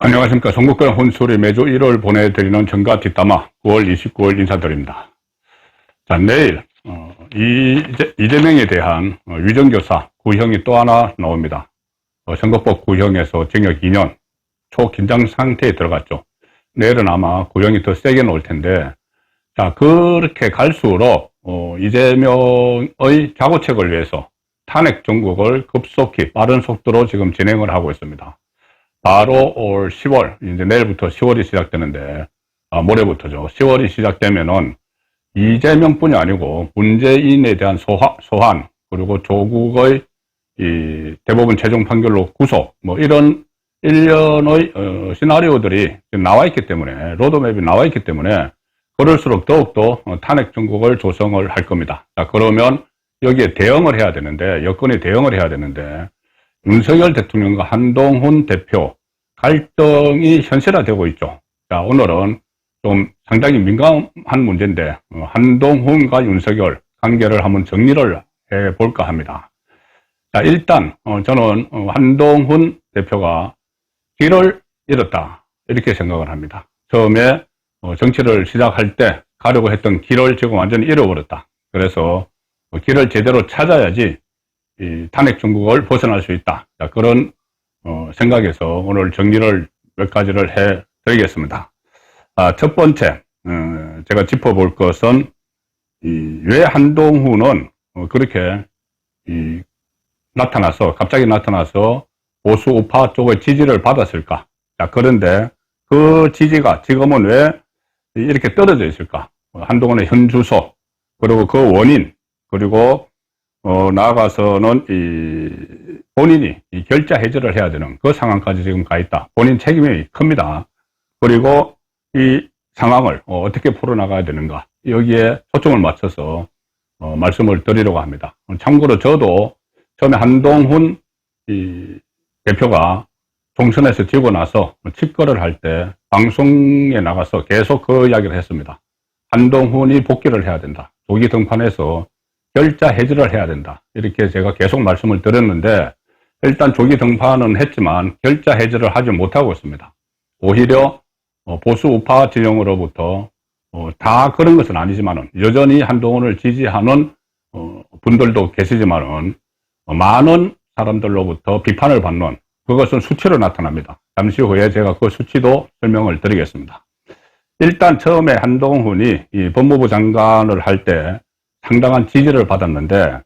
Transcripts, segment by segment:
안녕하십니까. 전국권 혼술이 매주 1월 보내드리는 정가 뒷담화 9월 29일 인사드립니다. 자, 내일 이재명에 대한 위정교사 구형이 또 하나 나옵니다. 선거법 구형에서 징역 2년 초긴장 상태에 들어갔죠. 내일은 아마 구형이 더 세게 나올 텐데, 자, 그렇게 갈수록 이재명의 자고책을 위해서 탄핵 정국을 급속히 빠른 속도로 지금 진행을 하고 있습니다. 바로 올 10월, 이제 내일부터 10월이 시작되는데, 모레부터죠. 10월이 시작되면은 이재명뿐이 아니고 문재인에 대한 소환, 그리고 조국의 이 대법원 최종 판결로 구속, 뭐 이런 일련의 시나리오들이 나와 있기 때문에, 로드맵이 나와 있기 때문에, 그럴수록 더욱더 탄핵 정국을 조성을 할 겁니다. 자, 그러면 여기에 대응을 해야 되는데, 여건이 대응을 해야 되는데, 윤석열 대통령과 한동훈 대표 갈등이 현실화되고 있죠. 자, 오늘은 좀 상당히 민감한 문제인데, 한동훈과 윤석열 관계를 한번 정리를 해볼까 합니다. 자, 일단 저는 한동훈 대표가 길을 잃었다, 이렇게 생각을 합니다. 처음에 정치를 시작할 때 가려고 했던 길을 지금 완전히 잃어버렸다. 그래서 길을 제대로 찾아야지 이 탄핵 정국을 벗어날 수 있다. 자, 그런 생각에서 오늘 정리를 몇 가지를 해 드리겠습니다. 첫 번째, 제가 짚어볼 것은 왜 한동훈은 그렇게 갑자기 나타나서 보수 우파 쪽의 지지를 받았을까? 자, 그런데 그 지지가 지금은 왜 이렇게 떨어져 있을까? 한동훈의 현 주소, 그리고 그 원인, 그리고 나아가서는 본인이 결자 해지를 해야 되는 그 상황까지 지금 가 있다. 본인 책임이 큽니다. 그리고 이 상황을 어떻게 풀어나가야 되는가, 여기에 초점을 맞춰서 말씀을 드리려고 합니다. 참고로 저도 처음에 한동훈 대표가 총선에서 지고 나서 직거를 할 때 방송에 나가서 계속 그 이야기를 했습니다. 한동훈이 복귀를 해야 된다. 조기 등판해서 결자 해지를 해야 된다. 이렇게 제가 계속 말씀을 드렸는데, 일단 조기 등판은 했지만 결자 해지를 하지 못하고 있습니다. 오히려 보수 우파 진영으로부터 다 그런 것은 아니지만은 여전히 한동훈을 지지하는 분들도 계시지만은 많은 사람들로부터 비판을 받는, 그것은 수치로 나타납니다. 잠시 후에 제가 그 수치도 설명을 드리겠습니다. 일단 처음에 한동훈이 이 법무부 장관을 할 때 상당한 지지를 받았는데,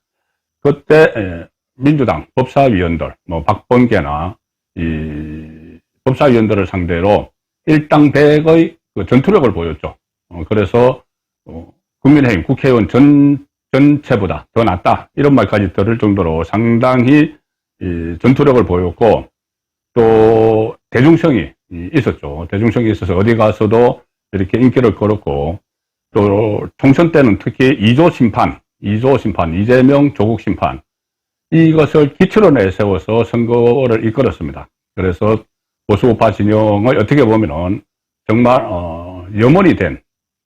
그때 민주당 법사위원들, 박범계나 이 법사위원들을 상대로 일당백의 그 전투력을 보였죠. 그래서 국민의힘 국회의원 전체보다 더 낫다, 이런 말까지 들을 정도로 상당히 전투력을 보였고, 또 대중성이 있었죠. 대중성이 있어서 어디 가서도 이렇게 인기를 끌었고, 또 총선 때는 특히 2조 심판, 이재명 조국 심판, 이것을 기초로 내세워서 선거를 이끌었습니다. 그래서 보수우파 진영의 어떻게 보면은 정말 염원이 된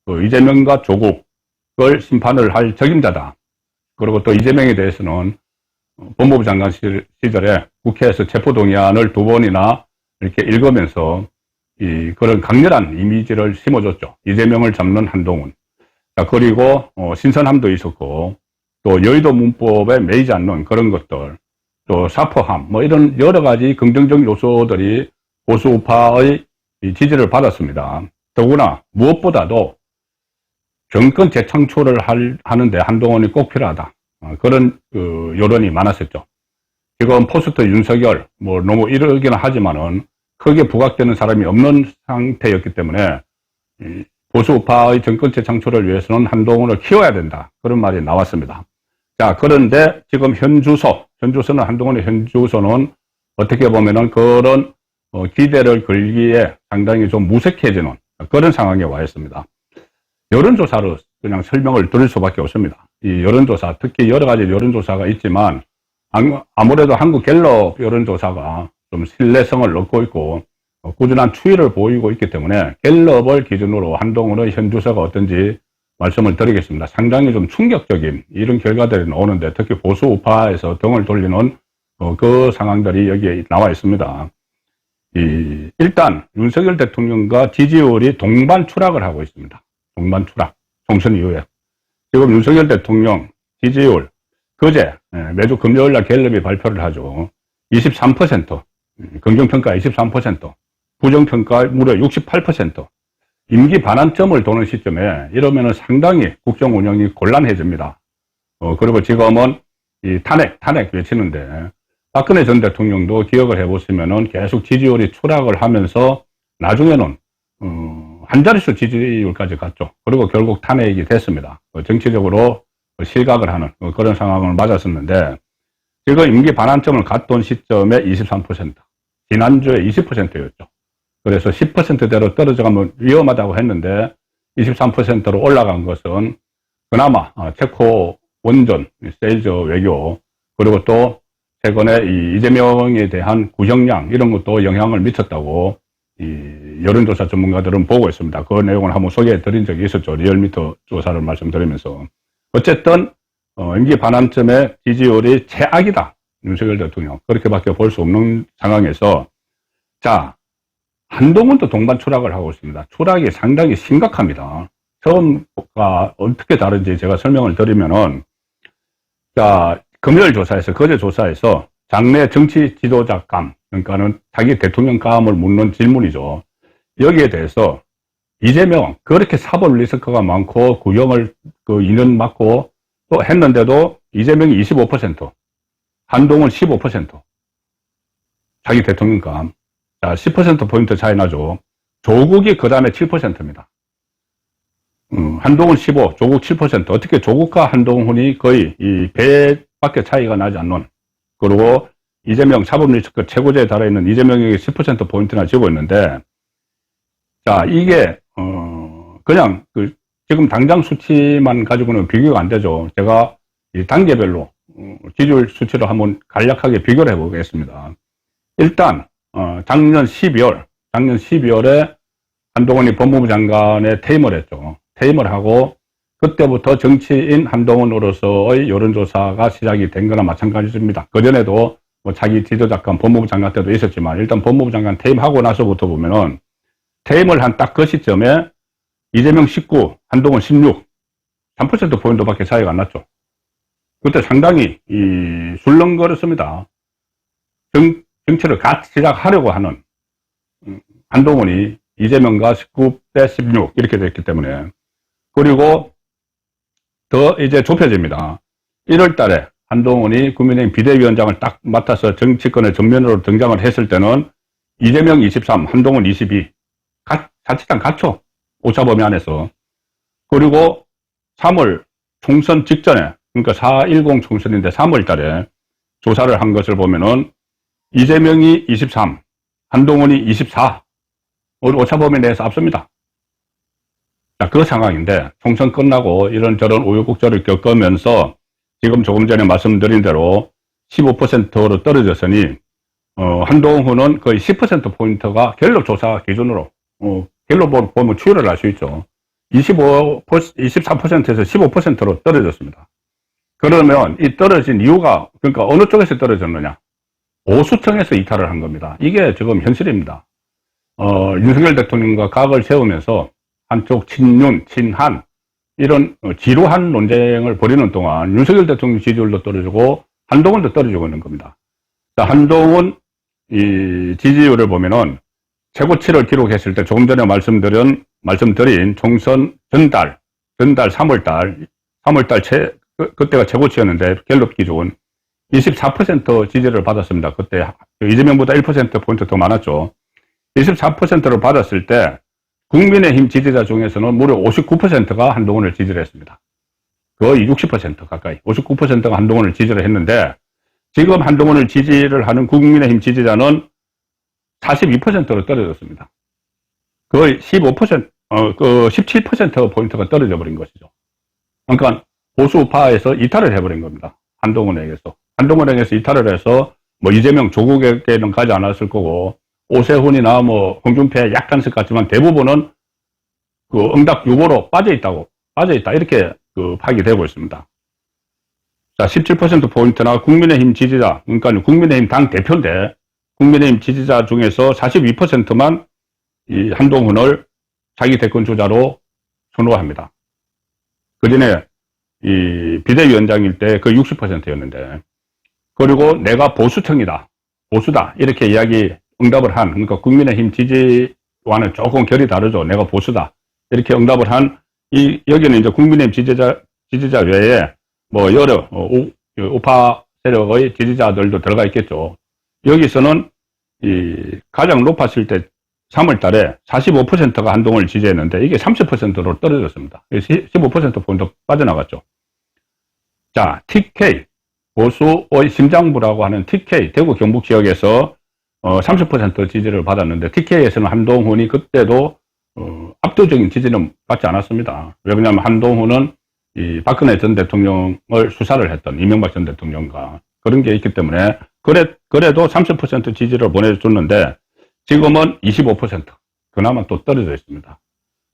이재명과 조국을 심판을 할 적임자다. 그리고 또 이재명에 대해서는 법무부 장관 시절에 국회에서 체포동의안을 2번이나 이렇게 읽으면서 그런 강렬한 이미지를 심어줬죠. 이재명을 잡는 한동훈. 자, 그리고 신선함도 있었고, 또 여의도 문법에 매이지 않는 그런 것들, 또 사포함, 이런 여러 가지 긍정적 요소들이 보수 우파의 지지를 받았습니다. 더구나 무엇보다도 정권 재창출을 하는데 한동훈이 꼭 필요하다, 그런 여론이 많았었죠. 지금 포스트 윤석열 너무 이러기는 하지만은 크게 부각되는 사람이 없는 상태였기 때문에 보수 우파의 정권 재창출을 위해서는 한동훈을 키워야 된다, 그런 말이 나왔습니다. 자, 그런데 지금 현주소는 한동훈의 현주소는 어떻게 보면은 그런 기대를 걸기에 상당히 좀 무색해지는 그런 상황에 와 있습니다. 여론조사로 그냥 설명을 드릴 수밖에 없습니다. 이 여론조사, 특히 여러 가지 여론조사가 있지만 아무래도 한국 갤럽 여론조사가 좀 신뢰성을 얻고 있고 꾸준한 추이를 보이고 있기 때문에 갤럽을 기준으로 한동훈의 현주소가 어떤지 말씀을 드리겠습니다. 상당히 좀 충격적인 이런 결과들이 나오는데, 특히 보수 우파에서 등을 돌리는 그 상황들이 여기에 나와 있습니다. 일단 윤석열 대통령과 지지율이 동반 추락을 하고 있습니다. 동반 추락. 총선 이후에. 지금 윤석열 대통령 지지율, 그제, 매주 금요일날 갤럽이 발표를 하죠. 23%, 긍정평가 23%, 부정평가 무려 68%. 임기 반환점을 도는 시점에 이러면은 상당히 국정 운영이 곤란해집니다. 그리고 지금은 이 탄핵 외치는데, 박근혜 전 대통령도 기억을 해보시면은 계속 지지율이 추락을 하면서 나중에는, 한 자릿수 지지율까지 갔죠. 그리고 결국 탄핵이 됐습니다. 정치적으로 실각을 하는 그런 상황을 맞았었는데, 지금 임기 반환점을 갔던 시점에 23%, 지난주에 20%였죠. 그래서 10%대로 떨어져가면 위험하다고 했는데 23%로 올라간 것은 그나마 체코 원전, 세일즈 외교, 그리고 또 최근에 이 이재명에 대한 구형량 이런 것도 영향을 미쳤다고 이 여론조사 전문가들은 보고 있습니다. 그 내용을 한번 소개해 드린 적이 있었죠. 리얼미터 조사를 말씀드리면서. 어쨌든 임기 반환점의 지지율이 최악이다. 윤석열 대통령. 그렇게밖에 볼 수 없는 상황에서 자, 한동훈도 동반 추락을 하고 있습니다. 추락이 상당히 심각합니다. 처음과 어떻게 다른지 제가 설명을 드리면은, 자, 금요일 조사에서, 거제 조사에서 장래 정치 지도자감, 그러니까는 자기 대통령감을 묻는 질문이죠. 여기에 대해서 이재명, 그렇게 사법 리스크가 많고, 구형을 2년 맞고 또 했는데도 이재명이 25%, 한동훈 15%, 자기 대통령감. 자, 10%포인트 차이 나죠. 조국이 그 다음에 7%입니다. 한동훈 15, 조국 7%. 어떻게 조국과 한동훈이 거의 이 배밖에 차이가 나지 않는. 그리고 이재명 사법 리스크 최고제에 달아있는 이재명에게 10%포인트나 지고 있는데, 자, 이게, 그냥 지금 당장 수치만 가지고는 비교가 안 되죠. 제가 이 단계별로 지지율 수치를 한번 간략하게 비교를 해보겠습니다. 일단, 작년 12월에 한동훈이 법무부 장관에 퇴임을 했죠. 퇴임을 하고, 그때부터 정치인 한동훈으로서의 여론조사가 시작이 된 거나 마찬가지입니다. 그전에도 뭐 자기 지도자감 법무부 장관 때도 있었지만, 일단 법무부 장관 퇴임하고 나서부터 보면은, 퇴임을 한 딱 그 시점에 이재명 19, 한동훈 16, 3%포인트밖에 차이가 안 났죠. 그때 상당히 술렁거렸습니다. 정치를 같이 시작하려고 하는 한동훈이 이재명과 19대 16 이렇게 됐기 때문에. 그리고 더 이제 좁혀집니다. 1월 달에 한동훈이 국민의힘 비대위원장을 딱 맡아서 정치권의 정면으로 등장을 했을 때는 이재명 23, 한동훈 22. 자칫한 같죠. 오차범위 안에서. 그리고 3월 총선 직전에, 그러니까 4.10 총선인데 3월 달에 조사를 한 것을 보면은 이재명이 23, 한동훈이 24. 오차범위 내에서 앞섭니다. 자, 그 상황인데 총선 끝나고 이런저런 우여곡절을 겪으면서 지금 조금 전에 말씀드린 대로 15%로 떨어졌으니 한동훈은 거의 10%포인트가 갤럽 조사 기준으로 갤럽 보면 추이를 알 수 있죠. 24%에서 15%로 떨어졌습니다. 그러면 이 떨어진 이유가, 그러니까 어느 쪽에서 떨어졌느냐? 보수층에서 이탈을 한 겁니다. 이게 지금 현실입니다. 윤석열 대통령과 각을 세우면서 한쪽 친윤, 친한 이런 지루한 논쟁을 벌이는 동안 윤석열 대통령 지지율도 떨어지고 한동훈도 떨어지고 있는 겁니다. 자, 한동훈 이 지지율을 보면은 최고치를 기록했을 때 조금 전에 말씀드린 총선 전달 3월달 그때가 최고치였는데 갤럽 기준 24% 지지를 받았습니다. 그때 이재명보다 1%포인트 더 많았죠. 24%를 받았을 때 국민의힘 지지자 중에서는 무려 59%가 한동훈을 지지를 했습니다. 거의 60% 가까이 59%가 한동훈을 지지를 했는데 지금 한동훈을 지지를 하는 국민의힘 지지자는 42%로 떨어졌습니다. 거의 17%포인트가 떨어져 버린 것이죠. 그러니까 보수파에서 이탈을 해버린 겁니다. 한동훈에게서 이탈을 해서 뭐 이재명 조국에게는 가지 않았을 거고 오세훈이나 뭐 홍준표에 약간씩 같지만 대부분은 그 응답 유보로 빠져있다 이렇게 파악이 되고 있습니다. 자, 17%포인트나 국민의힘 지지자, 그러니까 국민의힘 당 대표인데 국민의힘 지지자 중에서 42%만 이 한동훈을 자기 대권 주자로 선호합니다. 그 전에 이 비대위원장일 때 그 60%였는데, 그리고 내가 보수층이다, 보수다, 이렇게 응답을 한, 그러니까 국민의힘 지지와는 조금 결이 다르죠. 내가 보수다, 이렇게 응답을 한, 여기는 이제 국민의힘 지지자 외에 뭐 여러 우파 세력의 지지자들도 들어가 있겠죠. 여기서는 가장 높았을 때 3월 달에 45%가 한동훈을 지지했는데 이게 30%로 떨어졌습니다. 15%포인트 빠져나갔죠. 자, TK, 보수의 심장부라고 하는 TK, 대구 경북 지역에서 30% 지지를 받았는데, TK에서는 한동훈이 그때도 압도적인 지지는 받지 않았습니다. 왜냐하면 한동훈은 이 박근혜 전 대통령을 수사를 했던 이명박 전 대통령과 그런 게 있기 때문에 그래도 30% 지지를 보내줬는데, 지금은 25%, 그나마 또 떨어져 있습니다.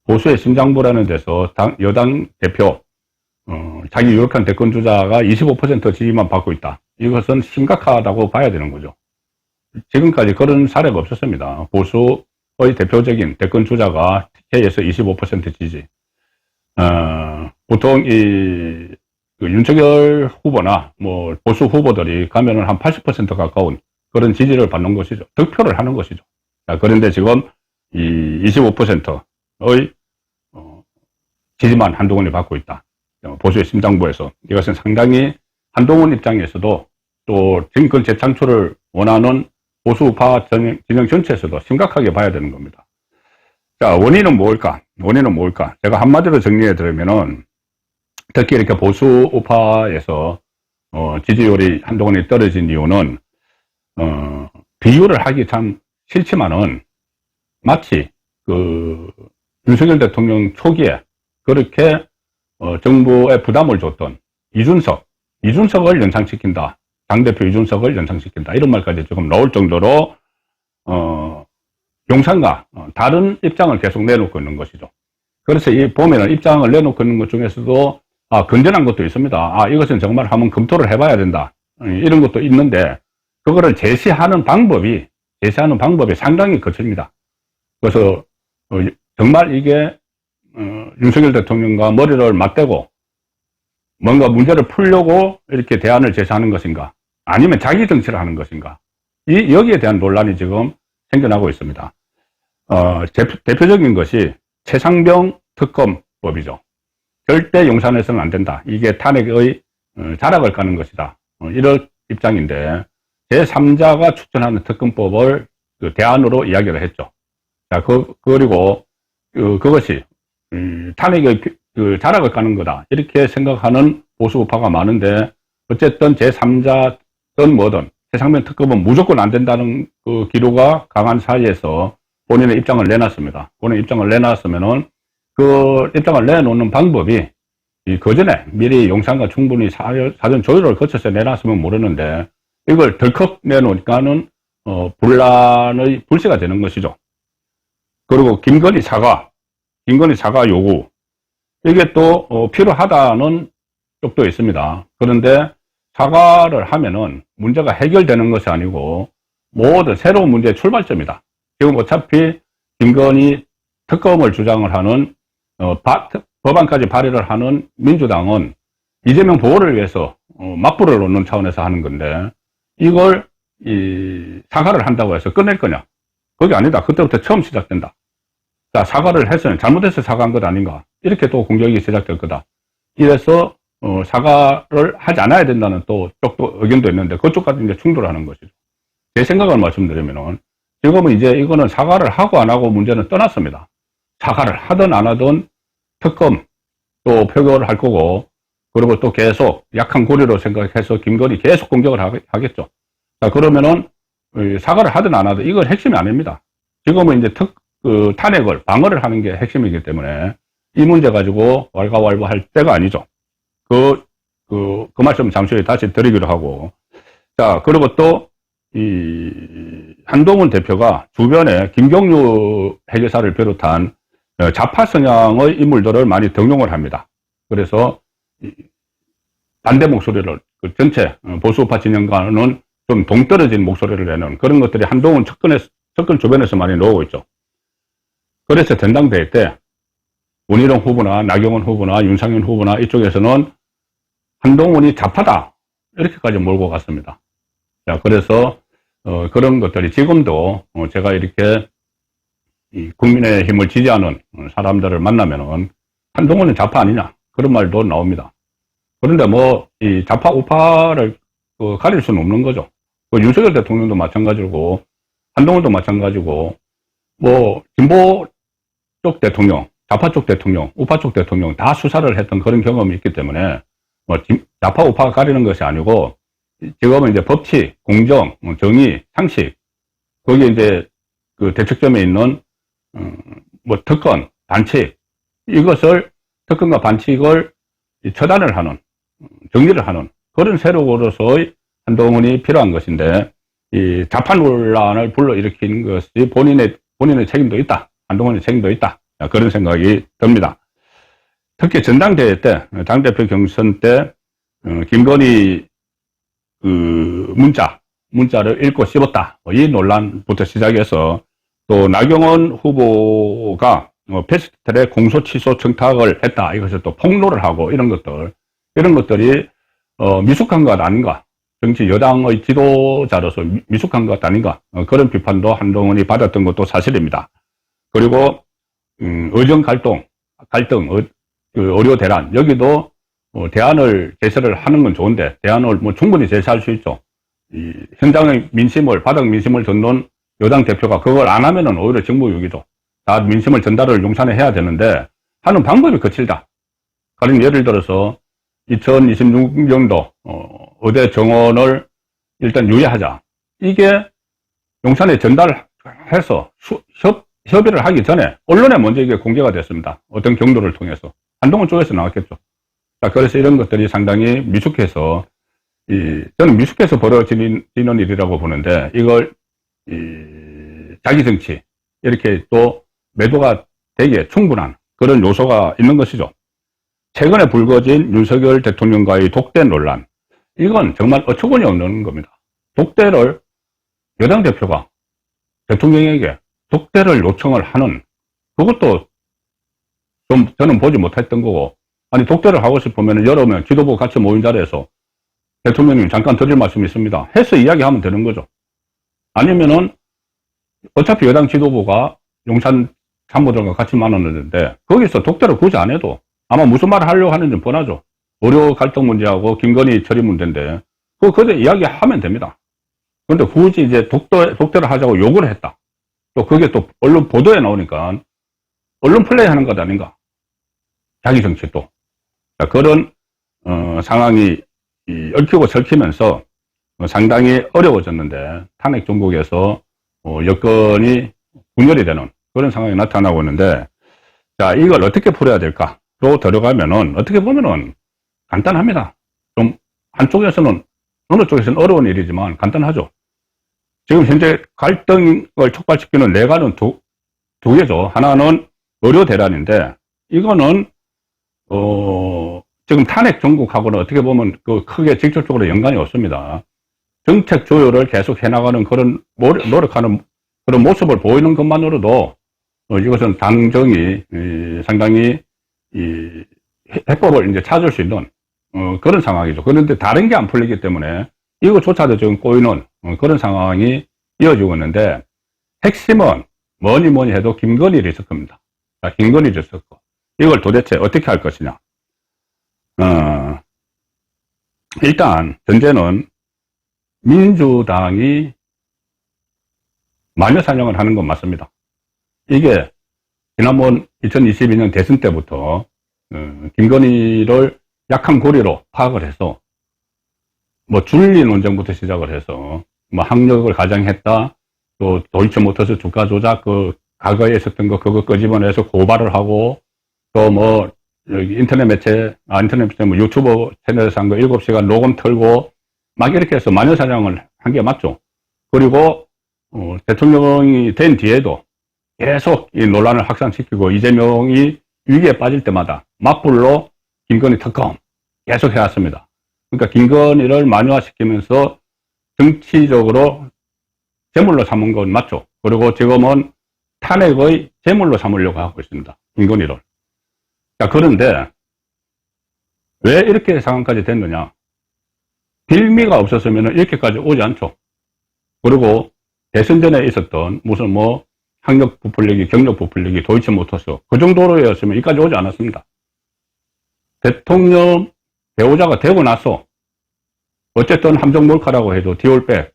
보수의 심장부라는 데서 여당 대표, 자기 유력한 대권 주자가 25% 지지만 받고 있다. 이것은 심각하다고 봐야 되는 거죠. 지금까지 그런 사례가 없었습니다. 보수의 대표적인 대권 주자가 TK에서 25% 지지. 보통 그 윤석열 후보나 뭐 보수 후보들이 가면은 한 80% 가까운 그런 지지를 받는 것이죠. 득표를 하는 것이죠. 자, 그런데 지금 이 25%의 지지만 한동훈이 받고 있다. 보수의 심장부에서. 이것은 상당히 한동훈 입장에서도 또 정권 재창출을 원하는 보수우파 진영 전체에서도 심각하게 봐야 되는 겁니다. 자, 원인은 뭘까? 제가 한마디로 정리해 드리면은, 특히 이렇게 보수우파에서 지지율이 한동훈이 떨어진 이유는 비유를 하기 참 싫지만은, 마치 윤석열 대통령 초기에 그렇게 정부에 부담을 줬던 이준석을 연상시킨다, 당대표 이준석을 연상시킨다, 이런 말까지 조금 나올 정도로 용산과 다른 입장을 계속 내놓고 있는 것이죠. 그래서 보면은 입장을 내놓고 있는 것 중에서도 건전한 것도 있습니다. 이것은 정말 한번 검토를 해봐야 된다, 이런 것도 있는데, 그거를 제시하는 방법이 상당히 거칩니다. 그래서 정말 이게 윤석열 대통령과 머리를 맞대고 뭔가 문제를 풀려고 이렇게 대안을 제시하는 것인가, 아니면 자기 정치를 하는 것인가, 여기에 대한 논란이 지금 생겨나고 있습니다. 대표적인 것이 최상병 특검법이죠. 절대 용산에서는 안 된다, 이게 탄핵의 자락을 까는 것이다, 이런 입장인데, 제3자가 추천하는 특검법을 대안으로 이야기를 했죠. 자, 그리고 그것이 탄핵의 자락을 까는 거다, 이렇게 생각하는 보수우파가 많은데, 어쨌든 제3자든 뭐든 최상병 특검은 무조건 안 된다는 그 기류가 강한 사이에서 본인의 입장을 내놨습니다. 본인의 입장을 내놨으면은 그 입장을 내놓는 방법이 그 전에 미리 용산과 충분히 사전 조율을 거쳐서 내놨으면 모르는데, 이걸 덜컥 내놓으니까는 분란의 불씨가 되는 것이죠. 그리고 김건희 사과 요구, 이게 또 필요하다는 쪽도 있습니다. 그런데 사과를 하면은 문제가 해결되는 것이 아니고 모든 새로운 문제의 출발점이다. 지금 어차피 김건희 특검을 주장을 하는 법안까지 발의를 하는 민주당은 이재명 보호를 위해서 맞불을 놓는 차원에서 하는 건데, 이걸 사과를 한다고 해서 끝낼 거냐? 그게 아니다. 그때부터 처음 시작된다. 자, 사과를 했으면 잘못해서 사과한 것 아닌가, 이렇게 또 공격이 시작될 거다. 이래서 사과를 하지 않아야 된다는 또 쪽도 의견도 있는데, 그쪽까지 이제 충돌하는 것이죠. 제 생각을 말씀드리면은, 지금은 이제 이거는 사과를 하고 안 하고 문제는 떠났습니다. 사과를 하든 안 하든 특검 또 표결을 할 거고, 그리고 또 계속 약한 고리로 생각해서 김건희 계속 공격을 하겠죠. 자, 그러면은 사과를 하든 안 하든 이건 핵심이 아닙니다. 지금은 이제 탄핵을 방어를 하는 게 핵심이기 때문에 이 문제 가지고 왈가왈부할 때가 아니죠. 그 말씀 잠시 후에 다시 드리기로 하고. 자, 그리고 또 한동훈 대표가 주변에 김경유 회계사를 비롯한 좌파 성향의 인물들을 많이 등용을 합니다. 그래서 반대 목소리를 전체 보수우파 진영과는 좀 동떨어진 목소리를 내는 그런 것들이 한동훈 접근 주변에서 많이 나오고 있죠. 그래서 전당대회 때 원희룡 후보나 나경원 후보나 윤상현 후보나 이쪽에서는 한동훈이 좌파다 이렇게까지 몰고 갔습니다. 자, 그래서 그런 것들이 지금도 제가 이렇게 국민의힘을 지지하는 사람들을 만나면은 한동훈은 좌파 아니냐 그런 말도 나옵니다. 그런데 뭐 이 좌파 우파를 가릴 수는 없는 거죠. 윤석열 대통령도 마찬가지고 한동훈도 마찬가지고 뭐 진보 쪽 대통령, 좌파 쪽 대통령, 우파 쪽 대통령 다 수사를 했던 그런 경험이 있기 때문에 뭐 좌파 우파가 가리는 것이 아니고 지금은 이제 법치, 공정, 정의, 상식 거기에 이제 그 대척점에 있는 뭐 특권, 반칙 이것을 특권과 반칙을 처단을 하는 정리를 하는 그런 세력으로서의 한동훈이 필요한 것인데 이 좌파 논란을 불러일으킨 것이 본인의 책임도 있다. 한동훈의 책임도 있다. 그런 생각이 듭니다. 특히 전당대회 때 당대표 경선 때 김건희 그 문자를 읽고 씹었다. 이 논란부터 시작해서 또 나경원 후보가 패스트트랙 공소 취소 청탁을 했다. 이것을 또 폭로를 하고 이런 것들이 미숙한 것 아닌가. 정치 여당의 지도자로서 미숙한 것 아닌가. 그런 비판도 한동훈이 받았던 것도 사실입니다. 그리고 의정 갈등, 의료 대란 여기도 대안을 제시를 하는 건 좋은데 대안을 뭐 충분히 제시할 수 있죠. 이 현장의 민심을 바닥 민심을 듣는 여당 대표가 그걸 안 하면은 오히려 정부유기죠. 다 민심을 전달을 용산에 해야 되는데 하는 방법이 거칠다. 가령 예를 들어서 2026년도 의대 정원을 일단 유예하자. 이게 용산에 전달해서 협의를 하기 전에 언론에 먼저 이게 공개가 됐습니다. 어떤 경로를 통해서. 한동훈 쪽에서 나왔겠죠. 자, 그래서 이런 것들이 상당히 미숙해서 저는 미숙해서 벌어지는 일이라고 보는데 이걸 자기 정치 이렇게 또 매도가 되기에 충분한 그런 요소가 있는 것이죠. 최근에 불거진 윤석열 대통령과의 독대 논란 이건 정말 어처구니 없는 겁니다. 독대를 여당 대표가 대통령에게 독대를 요청을 하는 그것도 좀 저는 보지 못했던 거고 아니 독대를 하고 싶으면 여러 명 지도부 같이 모인 자리에서 대통령님 잠깐 드릴 말씀이 있습니다. 해서 이야기하면 되는 거죠. 아니면은 어차피 여당 지도부가 용산 참모들과 같이 만났는데 거기서 독대를 굳이 안 해도 아마 무슨 말을 하려고 하는지 뻔하죠. 의료 갈등 문제하고 김건희 처리 문제인데 그거 이야기하면 됩니다. 그런데 굳이 이제 독대를 하자고 요구를 했다. 또 그게 또 언론 보도에 나오니까 언론 플레이 하는 것 아닌가. 자기 정치 또. 자, 그런 상황이 얽히고 설키면서 상당히 어려워졌는데 탄핵 정국에서 여건이 분열이 되는 그런 상황이 나타나고 있는데 자 이걸 어떻게 풀어야 될까로 들어가면은 어떻게 보면은 간단합니다. 좀 한쪽에서는 어느 쪽에서는 어려운 일이지만 간단하죠. 지금 현재 갈등을 촉발시키는 내관은 두 개죠. 하나는 의료 대란인데 이거는 지금 탄핵 정국하고는 어떻게 보면 크게 직접적으로 연관이 없습니다. 정책 조율을 계속 해나가는 그런 노력하는 그런 모습을 보이는 것만으로도 이것은 당정이 상당히 해법을 이제 찾을 수 있는 그런 상황이죠. 그런데 다른 게 안 풀리기 때문에 이것조차도 지금 꼬이는 그런 상황이 이어지고 있는데 핵심은 뭐니 해도 김건희 리스크입니다. 김건희 리스크. 이걸 도대체 어떻게 할 것이냐. 일단 전제는 민주당이 마녀사냥을 하는 건 맞습니다. 이게 지난번 2022년 대선 때부터 김건희를 약한 고리로 파악을 해서 뭐 줄리 논쟁부터 시작을 해서 뭐 학력을 가장했다, 또 도이치모터스 주가 조작 그 과거에 있었던 거 그거 끄집어내서 고발을 하고 또 뭐 여기 인터넷 매체 뭐 유튜브 채널에서 한 거 7시간 녹음 틀고 막 이렇게 해서 마녀사냥을 한 게 맞죠. 그리고 대통령이 된 뒤에도 계속 이 논란을 확산시키고 이재명이 위기에 빠질 때마다 맞불로 김건희 특검 계속 해왔습니다. 그러니까 김건희를 마녀화시키면서 정치적으로 제물로 삼은 건 맞죠. 그리고 지금은 탄핵의 제물로 삼으려고 하고 있습니다. 김건희를. 자, 그런데 왜 이렇게 상황까지 됐느냐. 빌미가 없었으면 이렇게까지 오지 않죠. 그리고 대선 전에 있었던 무슨 뭐 학력 부풀리기, 경력 부풀리기, 도이치모터스 그 정도로였으면 여기까지 오지 않았습니다. 대통령 배우자가 되고 나서 어쨌든 함정 몰카라고 해도 디올백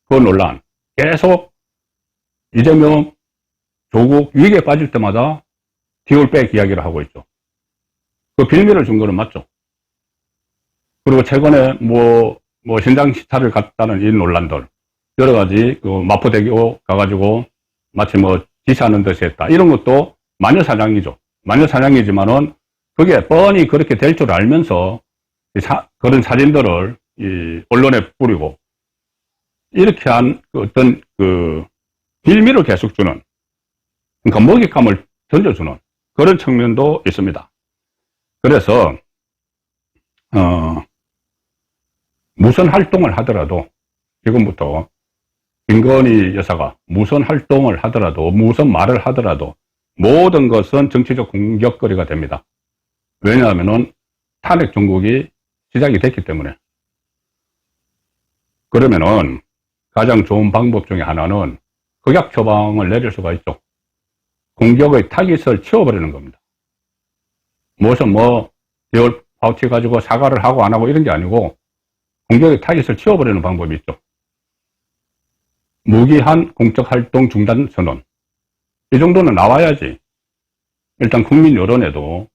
그 논란 계속 이재명 조국 위기에 빠질 때마다 디올백 이야기를 하고 있죠. 그 빌미를 준 거는 맞죠. 그리고 최근에 뭐 신장 시타를 갔다는 이 논란들 여러 가지 그 마포대교 가가지고 마치 뭐 지시하는 듯이 했다 이런 것도 마녀사냥이죠. 마녀사냥이지만은 그게 뻔히 그렇게 될 줄 알면서 그런 사진들을 이 언론에 뿌리고 이렇게 한 어떤 그 빌미를 계속 주는, 그러니까 먹잇감을 던져주는 그런 측면도 있습니다. 그래서 무슨 활동을 하더라도 지금부터 김건희 여사가 무슨 활동을 하더라도 무슨 말을 하더라도 모든 것은 정치적 공격거리가 됩니다. 왜냐하면은 탄핵 정국이 시작이 됐기 때문에. 그러면은 가장 좋은 방법 중에 하나는 극약 처방을 내릴 수가 있죠. 공격의 타깃을 치워버리는 겁니다. 무슨 디올 파우치 가지고 사과를 하고 안 하고 이런 게 아니고 공격의 타깃을 치워버리는 방법이 있죠. 무기한 공적활동 중단 선언. 이 정도는 나와야지. 일단 국민 여론에도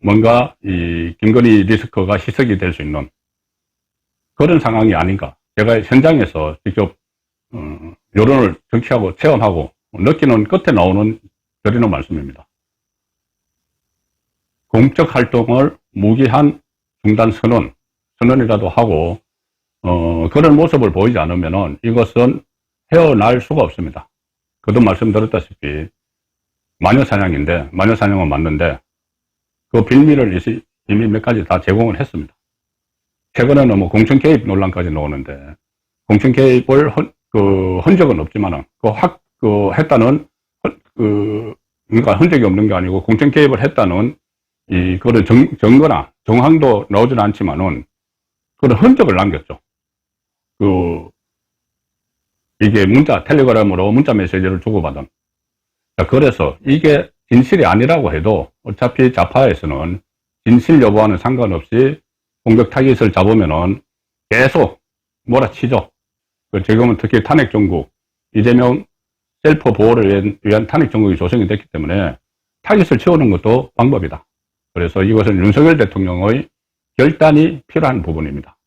뭔가 이 김건희 리스크가 희석이 될 수 있는 그런 상황이 아닌가. 제가 현장에서 직접 여론을 정치하고 체험하고 느끼는 끝에 나오는 드리는 말씀입니다. 공적 활동을 무기한 중단 선언이라도 하고 그런 모습을 보이지 않으면은 이것은 헤어날 수가 없습니다. 그도 말씀드렸다시피 마녀사냥인데, 마녀사냥은 맞는데 그 빌미를 이미 몇 가지 다 제공을 했습니다. 최근에는 뭐 공천 개입 논란까지 나오는데 공천 개입을 한 적은 없지만은 했다는 그러니까 흔적이 없는 게 아니고 공천 개입을 했다는 그런 증거나 정황도 나오지는 않지만은 그런 흔적을 남겼죠. 이게 텔레그램으로 문자 메시지를 주고받은. 자, 그래서 이게 진실이 아니라고 해도 어차피 좌파에서는 진실 여부와는 상관없이 공격 타깃을 잡으면은 계속 몰아치죠. 지금은 특히 탄핵 정국, 이재명 셀프 보호를 위한 탄핵 정국이 조성이 됐기 때문에 타깃을 채우는 것도 방법이다. 그래서 이것은 윤석열 대통령의 결단이 필요한 부분입니다.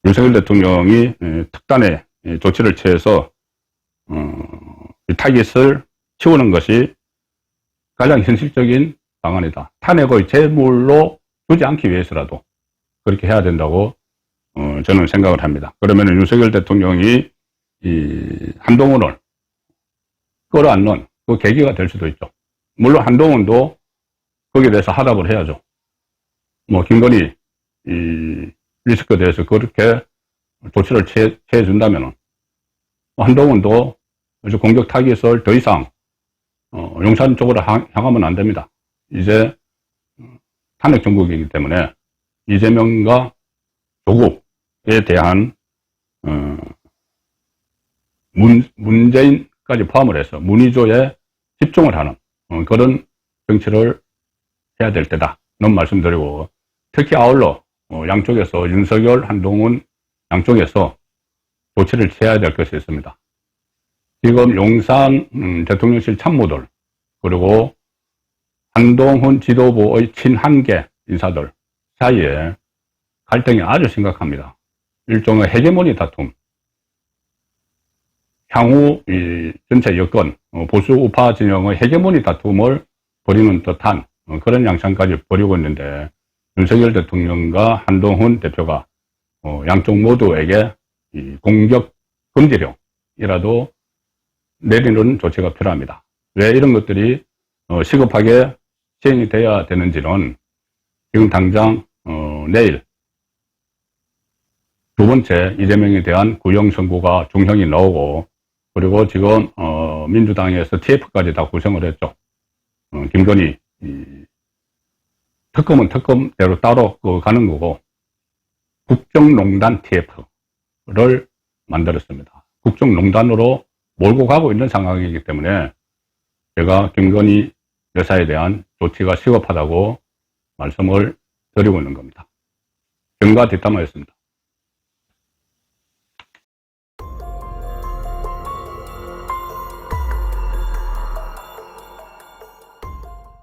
윤석열 대통령이 특단의 조치를 취해서 타깃을 치우는 것이 가장 현실적인 방안이다. 탄핵의 제물로 두지 않기 위해서라도 그렇게 해야 된다고 저는 생각을 합니다. 그러면 윤석열 대통령이 한동훈을 끌어안는 그 계기가 될 수도 있죠. 물론 한동훈도 거기에 대해서 하답을 해야죠. 김건희 리스크에 대해서 그렇게 조치를 취해준다면 한동훈도 공격 타깃을 더 이상 용산 쪽으로 향하면 안 됩니다. 이제 탄핵 정국이기 때문에 이재명과 조국에 대한 문재인까지 포함을 해서 문의조에 집중을 하는 그런 정치를 해야 될 때다는 말씀드리고, 특히 아울러 양쪽에서 윤석열, 한동훈 양쪽에서 조치를 취해야 될 것이 있습니다. 지금 용산 대통령실 참모들 그리고 한동훈 지도부의 친한계 인사들 사이에 갈등이 아주 심각합니다. 일종의 헤게모니 다툼, 향후 전체 여건, 보수 우파 진영의 헤게모니 다툼을 벌이는 듯한 그런 양상까지 벌이고 있는데, 윤석열 대통령과 한동훈 대표가 양쪽 모두에게 공격 금지령이라도 내리는 조치가 필요합니다. 왜 이런 것들이 시급하게 시행이 돼야 되는지는 지금 당장 내일 두 번째, 이재명에 대한 구형 선고가 중형이 나오고, 그리고 지금 민주당에서 TF까지 다 구성을 했죠. 김건희 특검은 특검대로 따로 가는 거고, 국정농단 TF를 만들었습니다. 국정농단으로 몰고 가고 있는 상황이기 때문에 제가 김건희 여사에 대한 조치가 시급하다고 말씀을 드리고 있는 겁니다. 경과 뒷담화였습니다.